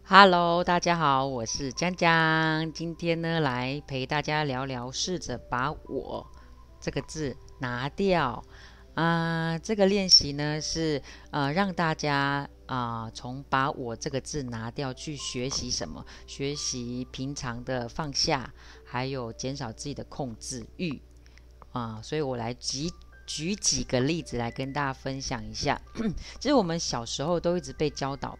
Hello，大家好，我是江江。今天呢，来陪大家聊聊，试着把"我"这个字拿掉。这个练习呢是让大家从把"我"这个字拿掉去学习什么？学习平常的放下，还有减少自己的控制欲。所以我来举几个例子来跟大家分享一下。其实我们小时候都一直被教导，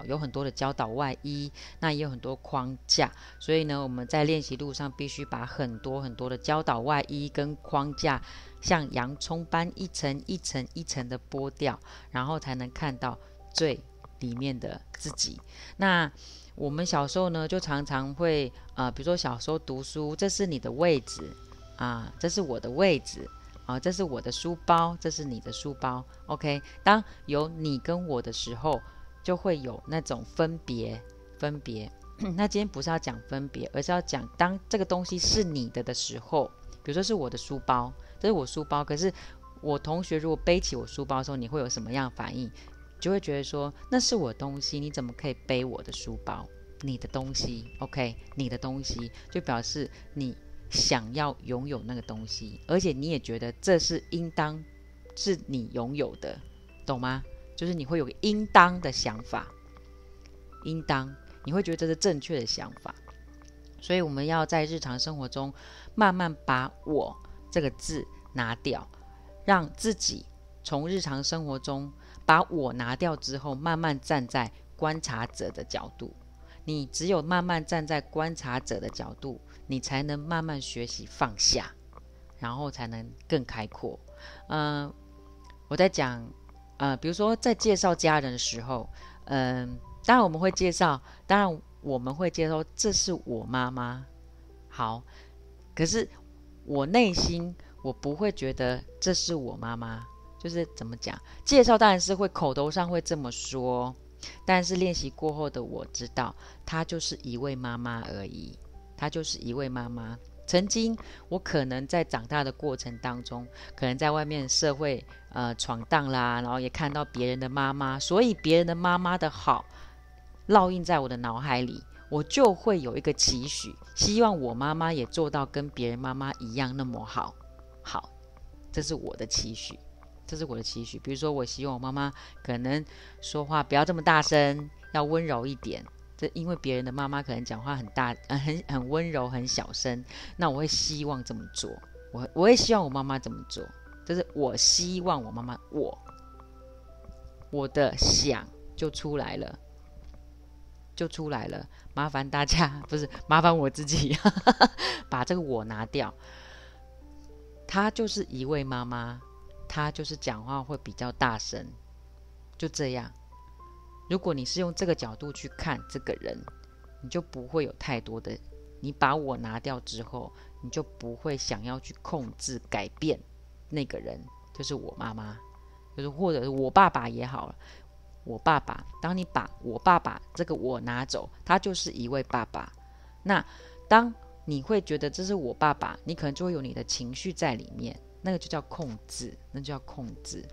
有很多的教导外衣，那也有很多框架。所以呢，我们在练习路上必须把很多很多的教导外衣跟框架，像洋葱般一层一层一层的剥掉，然后才能看到最里面的自己。那我们小时候呢，就常常会比如说小时候读书，这是你的位置这是我的位置这是我的书包，这是你的书包。OK，当有你跟我的时候，就会有那种分别。那今天不是要讲分别，而是要讲当这个东西是你的时候，比如说是我的书包，这是我书包，可是我同学如果背起我书包的时候，你会有什么样的反应？就会觉得说那是我的东西，你怎么可以背我的书包？你的东西 OK， 你的东西就表示你想要拥有那个东西，而且你也觉得这是应当是你拥有的，懂吗？就是你会有个应当的想法，应当你会觉得这是正确的想法。所以我们要在日常生活中慢慢把"我"这个字拿掉，让自己从日常生活中把"我"拿掉之后，慢慢站在观察者的角度。你只有慢慢站在观察者的角度，你才能慢慢学习放下，然后才能更开阔。我在讲，比如说在介绍家人的时候，当然我们会介绍，当然我们会介绍这是我妈妈，好，可是我内心我不会觉得这是我妈妈，就是怎么讲，介绍当然是会口头上会这么说，但是练习过后的我知道，她就是一位妈妈而已，她就是一位妈妈。曾经我可能在长大的过程当中，可能在外面社会闯荡啦，然后也看到别人的妈妈，所以别人的妈妈的好烙印在我的脑海里，我就会有一个期许，希望我妈妈也做到跟别人妈妈一样那么好。好，这是我的期许，这是我的期许。比如说，我希望我妈妈可能说话不要这么大声，要温柔一点。这因为别人的妈妈可能讲话很大，很温柔，很小声，那我会希望这么做。我会希望我妈妈这么做，就是我希望我妈妈，我的想就出来了。就出来了，麻烦大家不是麻烦我自己把这个"我"拿掉。她就是一位妈妈，她就是讲话会比较大声，就这样。如果你是用这个角度去看这个人，你就不会有太多的，你把"我"拿掉之后，你就不会想要去控制改变那个人，就是我妈妈，就是或者是我爸爸也好了。我爸爸，当你把我爸爸这个"我"拿走，他就是一位爸爸。那当你会觉得这是我爸爸，你可能就会有你的情绪在里面，那个就叫控制，那就叫控制。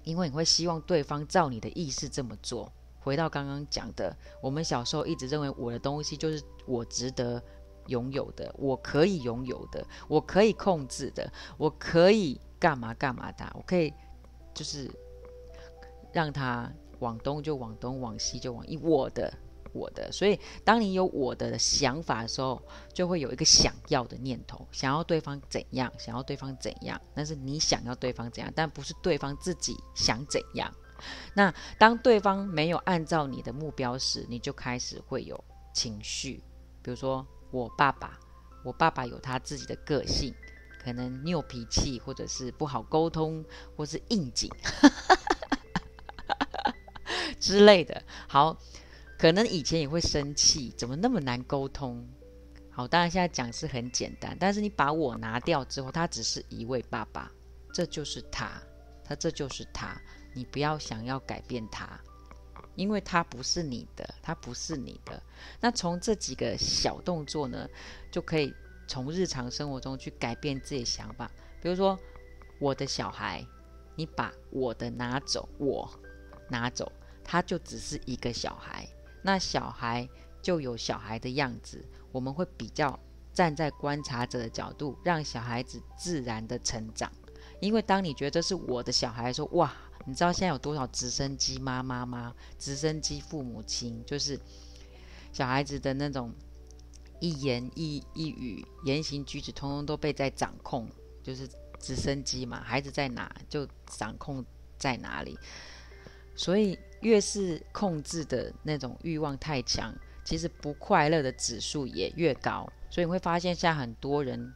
因为你会希望对方照你的意思这么做。回到刚刚讲的，我们小时候一直认为我的东西就是我值得拥有的，我可以拥有的，我可以控制的，我可以干嘛干嘛的，我可以就是让他往东就往东，往西就往西，我的。所以当你有我的想法的时候，就会有一个想要的念头，想要对方怎样，想要对方怎样，那是你想要对方怎样，但不是对方自己想怎样。那当对方没有按照你的目标时，你就开始会有情绪。比如说我爸爸有他自己的个性，可能拗脾气，或者是不好沟通，或是应景之类的。好，可能以前也会生气，怎么那么难沟通？好，当然现在讲是很简单，但是你把"我"拿掉之后，他只是一位爸爸，这就是他这就是他，你不要想要改变他，因为他不是你的，他不是你的。那从这几个小动作呢，就可以从日常生活中去改变自己的想法。比如说，我的小孩，你把"我"的拿走，他就只是一个小孩。那小孩就有小孩的样子，我们会比较站在观察者的角度，让小孩子自然的成长。因为当你觉得这是我的小孩说，哇，你知道现在有多少直升机妈妈吗？直升机父母亲，就是小孩子的那种一言一语、言行举止，通通都被在掌控，就是直升机嘛，孩子在哪就掌控在哪里。所以越是控制的那种欲望太强，其实不快乐的指数也越高。所以你会发现现在很多人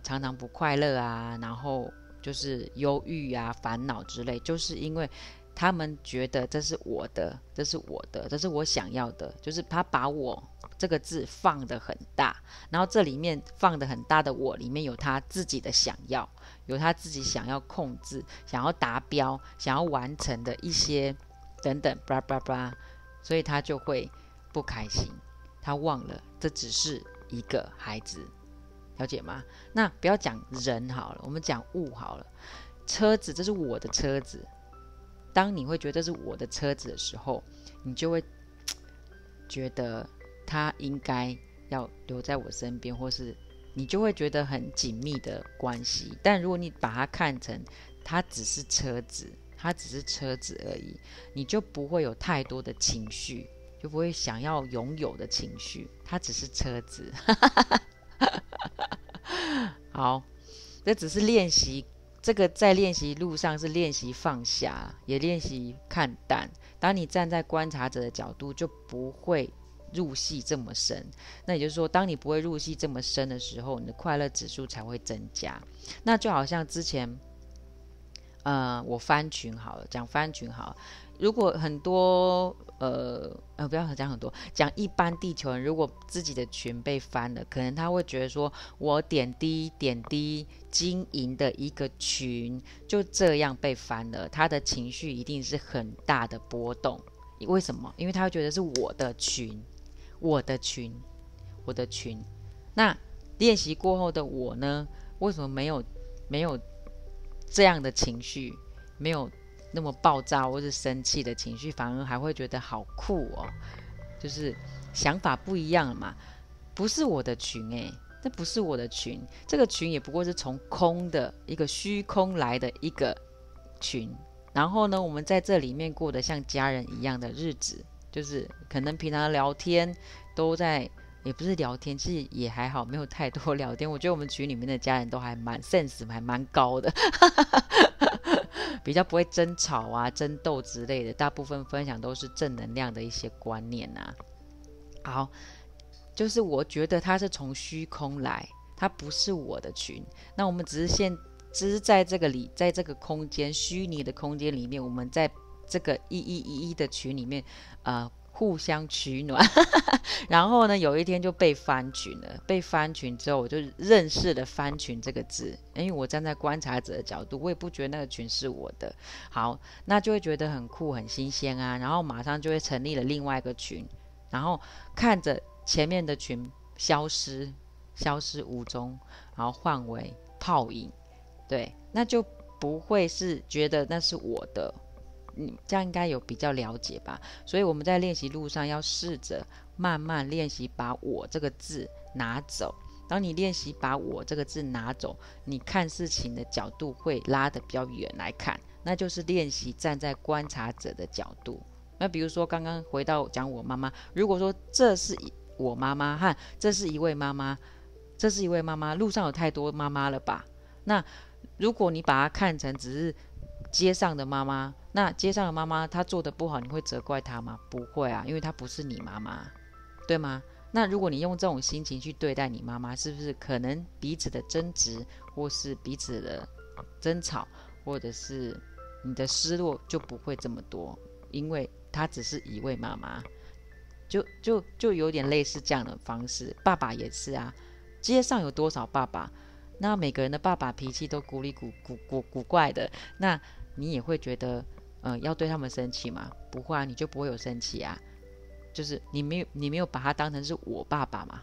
常常不快乐啊，然后就是忧郁啊、烦恼之类，就是因为他们觉得这是我的，这是我的，这是我想要的，就是他把我这个字放得很大，然后这里面放得很大的我里面有他自己的想要，有他自己想要控制、想要达标、想要完成的一些等等，blah blah blah，所以他就会不开心，他忘了这只是一个孩子，了解吗？那不要讲人好了，我们讲物好了。车子，这是我的车子。当你会觉得这是我的车子的时候，你就会觉得他应该要留在我身边，或是你就会觉得很紧密的关系。但如果你把它看成它只是车子，它只是车子而已，你就不会有太多的情绪，就不会想要拥有的情绪。它只是车子。好，这只是练习。这个在练习路上是练习放下，也练习看淡。当你站在观察者的角度，就不会入戏这么深。那也就是说，当你不会入戏这么深的时候，你的快乐指数才会增加。那就好像之前，我翻群好了，讲翻群好了。如果很多不要讲很多，讲一般地球人，如果自己的群被翻了，可能他会觉得说，我点滴经营的一个群就这样被翻了，他的情绪一定是很大的波动。为什么？因为他会觉得是我的群，我的群，我的群。那练习过后的我呢？为什么没有这样的情绪，没有那么暴躁或是生气的情绪，反而还会觉得好酷哦，就是想法不一样了嘛。不是我的群这不是我的群，这个群也不过是从空的一个虚空来的一个群。然后呢，我们在这里面过得像家人一样的日子，就是可能平常聊天都在，也不是聊天，其实也还好，没有太多聊天。我觉得我们群里面的家人都还蛮 sense 还蛮高的。比较不会争吵啊、争斗之类的，大部分分享都是正能量的一些观念啊。好，就是我觉得它是从虚空来，它不是我的群。那我们只是在这个空间虚拟的空间里面，我们在这个一的群里面，互相取暖。然后呢，有一天就被翻群了。被翻群之后，我就认识了翻群这个字，因为我站在观察者的角度，我也不觉得那个群是我的。好，那就会觉得很酷、很新鲜啊。然后马上就会成立了另外一个群，然后看着前面的群消失无踪，然后换为泡影。对，那就不会是觉得那是我的。这样应该有比较了解吧。所以我们在练习路上要试着慢慢练习把我这个字拿走。当你练习把我这个字拿走，你看事情的角度会拉得比较远来看，那就是练习站在观察者的角度。那比如说刚刚回到讲我妈妈，如果说这是我妈妈和这是一位妈妈，这是一位妈妈，路上有太多妈妈了吧。那如果你把它看成只是街上的妈妈，那街上的妈妈她做的不好，你会责怪她吗？不会啊，因为她不是你妈妈，对吗？那如果你用这种心情去对待你妈妈，是不是可能彼此的争执，或是彼此的争吵，或者是你的失落就不会这么多？因为她只是一位妈妈，就有点类似这样的方式。爸爸也是啊，街上有多少爸爸？那每个人的爸爸脾气都古里古怪的，那你也会觉得，要对他们生气吗？不会啊，你就不会有生气啊。就是你没有把他当成是我爸爸嘛，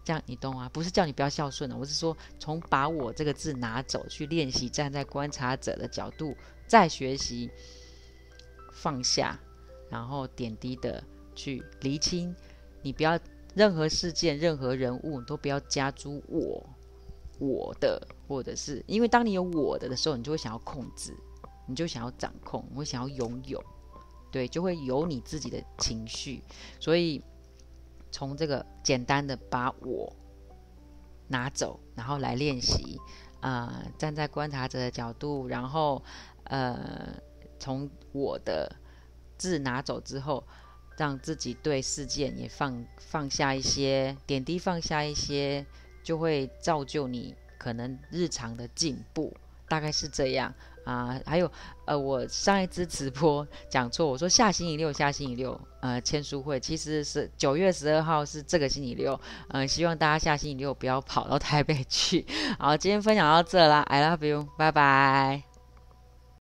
这样你懂吗？不是叫你不要孝顺我是说从把我这个字拿走，去练习站在观察者的角度，再学习放下，然后点滴的去厘清，你不要任何事件、任何人物都不要加诸我的，或者是因为当你有我的时候，你就会想要控制，你就想要掌控，你会想要拥有，对，就会有你自己的情绪。所以从这个简单的把我拿走，然后来练习，站在观察者的角度，然后从我的字拿走之后，让自己对事件也放下一些点滴，放下一些，就会造就你可能日常的进步，大概是这样。还有我上一次直播讲错，我说下星期六签书会，其实是9月12号是这个星期六，希望大家下星期六不要跑到台北去。好，今天分享到这啦，I love you， 拜拜。